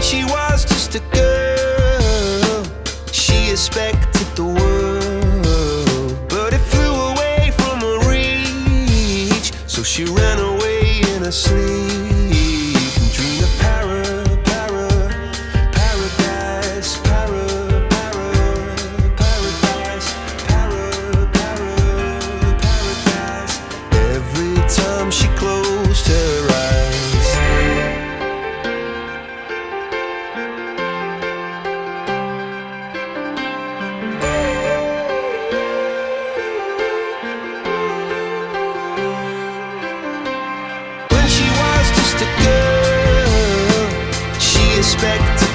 she was just a girl, she expected the world, but it flew away from her reach. So she ran away in her sleep and dreamed of paradise, paradise. Every time she closed her eyes. When she was just a girl, she expected